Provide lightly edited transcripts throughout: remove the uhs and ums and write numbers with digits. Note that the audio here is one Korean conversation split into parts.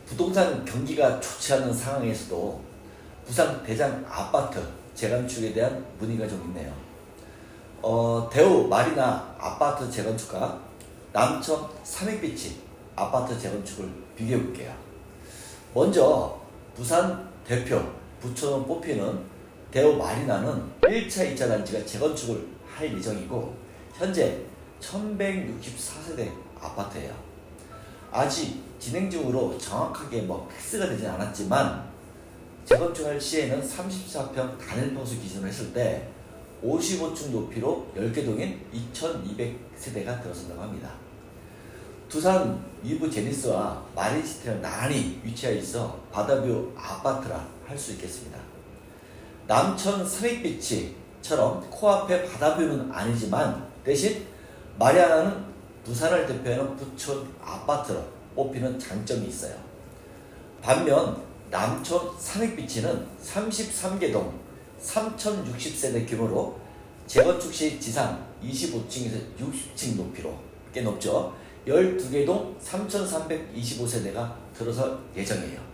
부동산 경기가 좋지 않은 상황에서도 부산 대장 아파트 재건축에 대한 문의가 좀 있네요. 대우 마리나 아파트 재건축과 남천 삼익비치 아파트 재건축을 비교해 볼게요. 먼저 부산 대표 부천으로 뽑히는 대우 마리나는 1차, 2차 단지가 재건축을 할 예정이고 현재 1164세대 아파트예요. 아직 진행 중으로 정확하게 패스가 되진 않았지만 재건축할 시에는 34평 단일평수 기준으로 했을 때 55층 높이로 10개 동인 2200세대가 들어선다고 합니다. 두산 위브 제니스와 마린시티랑 나란히 위치해 있어 바다뷰 아파트라 할 수 있겠습니다. 남천 삼익비치처럼 코앞에 바다뷰는 아니지만 대신 마리아나는 부산을 대표하는 부촌 아파트로 뽑히는 장점이 있어요. 반면 남천 삼익비치는 33개 동 3060세대 규모로 재건축 시 지상 25층에서 60층 높이로 꽤 높죠. 12개 동 3325세대가 들어설 예정이에요.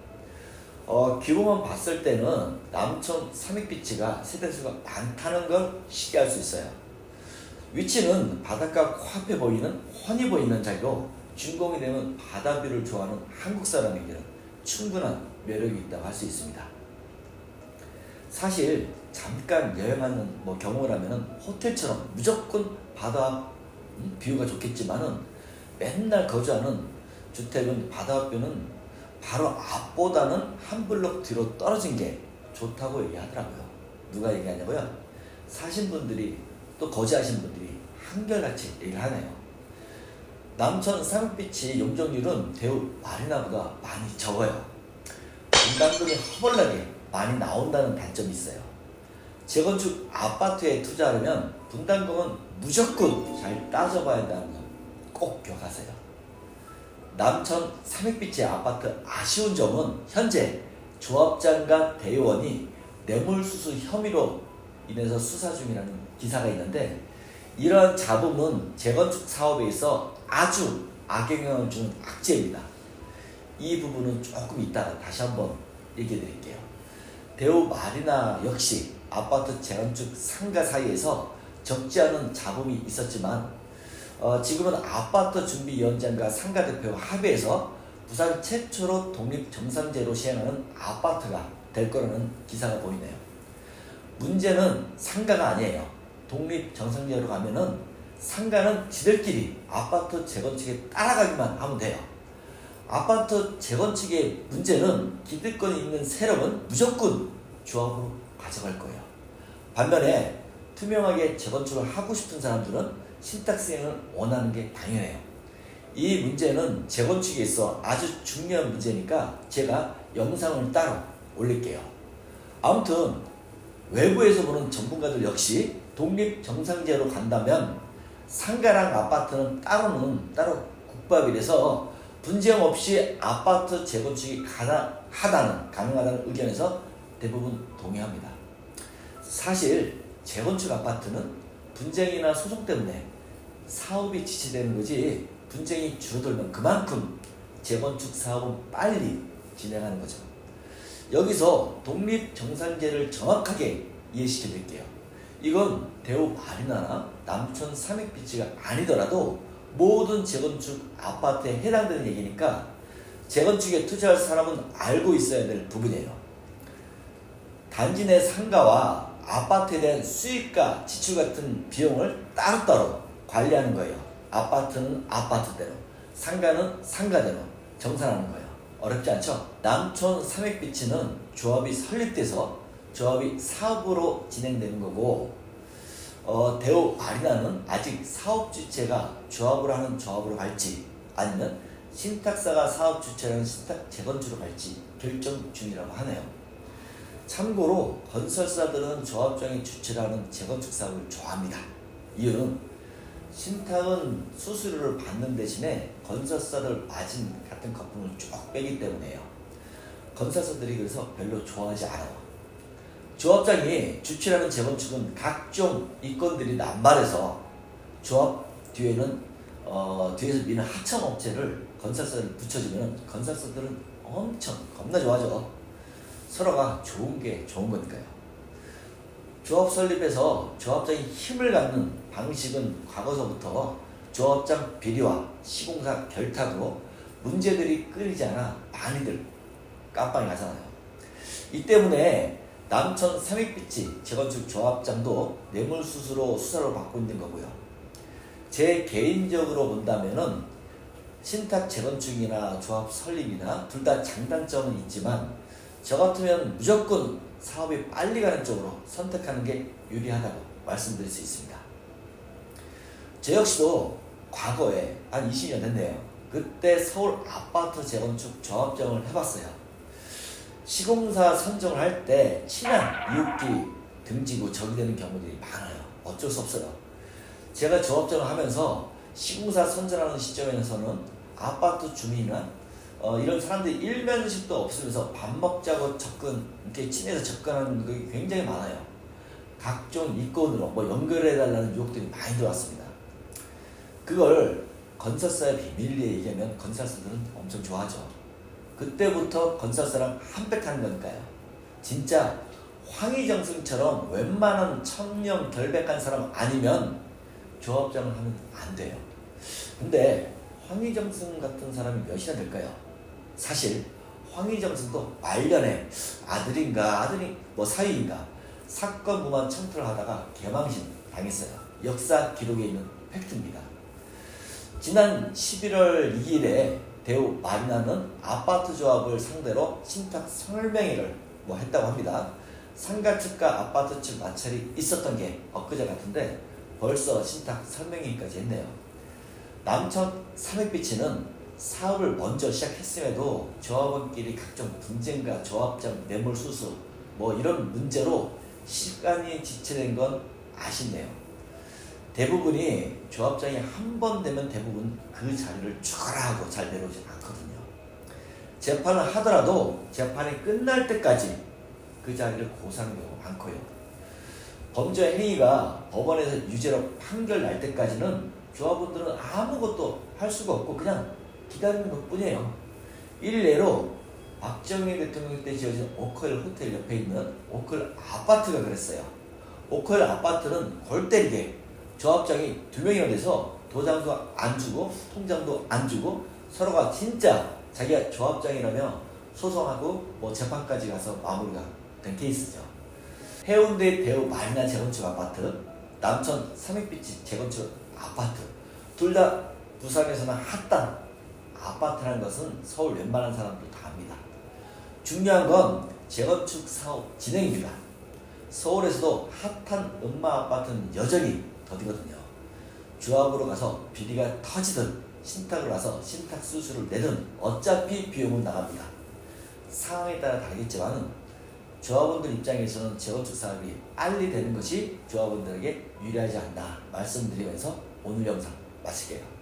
규모만 봤을 때는 남천 삼익비치가 세대수가 많다는 걸 쉽게 알 수 있어요. 위치는 바닷가 코앞에 보이는 훤히 보이는 자리로 준공이 되면 바다뷰를 좋아하는 한국 사람에게는 충분한 매력이 있다고 할 수 있습니다. 사실 잠깐 여행하는 경우라면 호텔처럼 무조건 바다 뷰가 좋겠지만은 맨날 거주하는 주택은 바다뷰는 바로 앞보다는 한 블록 뒤로 떨어진 게 좋다고 얘기하더라고요. 누가 얘기하냐고요? 사신 분들이 또 거주하신 분들이 한결같이 얘기를 하네요. 남천 삼익비치 용적률은 대우 마리나보다 많이 적어요. 분담금이 허벌나게 많이 나온다는 단점이 있어요. 재건축 아파트에 투자하려면 분담금은 무조건 잘 따져봐야 한다는 점 꼭 기억하세요. 남천 삼익비치 아파트 아쉬운 점은 현재 조합장과 대의원이 뇌물수수 혐의로 인해서 수사 중이라는 기사가 있는데 이러한 잡음은 재건축 사업에 있어 아주 악영향을 주는 악재입니다. 이 부분은 조금 이따가 다시 한번 얘기해 드릴게요. 대우 마리나 역시 아파트 재건축 상가 사이에서 적지 않은 잡음이 있었지만 지금은 아파트 준비위원장과 상가 대표와 합의해서 부산 최초로 독립정상제로 시행하는 아파트가 될 거라는 기사가 보이네요. 문제는 상가가 아니에요. 독립정상제로 가면은 상가는 지들끼리 아파트 재건축에 따라가기만 하면 돼요. 아파트 재건축의 문제는 기득권이 있는 세력은 무조건 조합으로 가져갈 거예요. 반면에 투명하게 재건축을 하고 싶은 사람들은 신탁수행을 원하는 게 당연해요. 이 문제는 재건축에 있어 아주 중요한 문제니까 제가 영상을 따로 올릴게요. 아무튼 외부에서 보는 전문가들 역시 독립정상제로 간다면 상가랑 아파트는 따로 국밥이라서 분쟁 없이 아파트 재건축이 가능하다는 의견에서 대부분 동의합니다. 사실 재건축 아파트는 분쟁이나 소송 때문에 사업이 지체되는 거지 분쟁이 줄어들면 그만큼 재건축 사업은 빨리 진행하는 거죠. 여기서 독립정상제를 정확하게 이해시켜 드릴게요. 이건 대우 마리나나 남천 삼익비치가 아니더라도 모든 재건축 아파트에 해당되는 얘기니까 재건축에 투자할 사람은 알고 있어야 될 부분이에요. 단지 내 상가와 아파트에 대한 수익과 지출 같은 비용을 따로따로 관리하는 거예요. 아파트는 아파트대로, 상가는 상가대로 정산하는 거예요. 어렵지 않죠? 남천 삼익비치는 조합이 설립돼서 조합이 사업으로 진행되는 거고 대우 마리나는 아직 사업 주체가 조합으로 하는 조합으로 갈지 아니면 신탁사가 사업 주체라는 신탁 재건축으로 갈지 결정 중이라고 하네요. 참고로 건설사들은 조합장이 주체라는 재건축 사업을 좋아합니다. 이유는 신탁은 수수료를 받는 대신에 건설사들 마진 같은 거품을 쭉 빼기 때문에요. 건설사들이 그래서 별로 좋아하지 않아요. 조합장이 주체라는 재건축은 각종 이권들이 남발해서 조합 뒤에는 뒤에서 미는 하청업체를 건설사를 붙여주면 건설사들은 엄청 겁나 좋아져. 서로가 좋은 게 좋은 거니까요. 조합 설립에서 조합장이 힘을 갖는 방식은 과거서부터 조합장 비리와 시공사 결탁으로 문제들이 끊이지 않아 많이들 깜빵이 가잖아요. 이 때문에 남천 삼익빛이 재건축 조합장도 뇌물수수로 수사를 받고 있는 거고요. 제 개인적으로 본다면은 신탁 재건축이나 조합 설립이나 둘 다 장단점은 있지만 저 같으면 무조건 사업이 빨리 가는 쪽으로 선택하는 게 유리하다고 말씀드릴 수 있습니다. 저 역시도 과거에 한 20년 됐네요. 그때 서울 아파트 재건축 조합장을 해봤어요. 시공사 선정을 할 때 친한 이웃끼리 등지고 적이 되는 경우들이 많아요. 어쩔 수 없어요. 제가 조합장을 하면서 시공사 선정하는 시점에서는 아파트 주민이나 이런 사람들이 일면식도 없으면서 밥 먹자고 이렇게 친해서 접근하는 게 굉장히 많아요. 각종 이권으로 연결해달라는 유혹들이 많이 들어왔습니다. 그걸 건설사의 비밀리에 얘기하면 건설사들은 엄청 좋아하죠. 그때부터 건설사랑 한백하는 거니까요. 진짜 황희정승처럼 웬만한 천명 결백한 사람 아니면 조합장을 하면 안 돼요. 근데 황희정승 같은 사람이 몇이나 될까요? 사실 황희정승도 말년에 아들인가 사위인가 사건 무만 청구를 하다가 개망신 당했어요. 역사 기록에 있는 팩트입니다. 지난 11월 2일에 대우 마리나는 아파트 조합을 상대로 신탁 설명회를 했다고 합니다. 상가 측과 아파트 측 마찰이 있었던 게 엊그제 같은데 벌써 신탁 설명회까지 했네요. 남천 삼익빛은 사업을 먼저 시작했음에도 조합원끼리 각종 분쟁과 조합장 뇌물수수 이런 문제로 시간이 지체된 건 아쉽네요. 대부분이 조합장이 한 번 되면 대부분 그 자리를 죽어라 하고 잘 내려오지 않거든요. 재판을 하더라도 재판이 끝날 때까지 그 자리를 고사하는 경우가 많고요. 범죄 행위가 법원에서 유죄로 판결 날 때까지는 조합원들은 아무것도 할 수가 없고 그냥 기다리는 것 뿐이에요. 일례로 박정희 대통령 때 지어진 오컬 호텔 옆에 있는 오컬 아파트가 그랬어요. 오컬 아파트는 골 때리게 조합장이 2명이나 돼서 도장도 안 주고 통장도 안 주고 서로가 진짜 자기가 조합장이라며 소송하고 재판까지 가서 마무리가 된 케이스죠. 해운대 대우 마리나 재건축 아파트, 남천 삼익빛 재건축 아파트 둘 다 부산에서는 핫한 아파트라는 것은 서울 웬만한 사람도 다 압니다. 중요한 건 재건축 사업 진행입니다. 서울에서도 핫한 음마 아파트는 여전히 더디거든요. 조합으로 가서 비리가 터지든 신탁을 와서 신탁 수수료를 내든 어차피 비용은 나갑니다. 상황에 따라 다르겠지만 조합원들 입장에서는 재건축 사업이 빨리 되는 것이 조합원들에게 유리하지 않나 말씀드리면서 오늘 영상 마칠게요.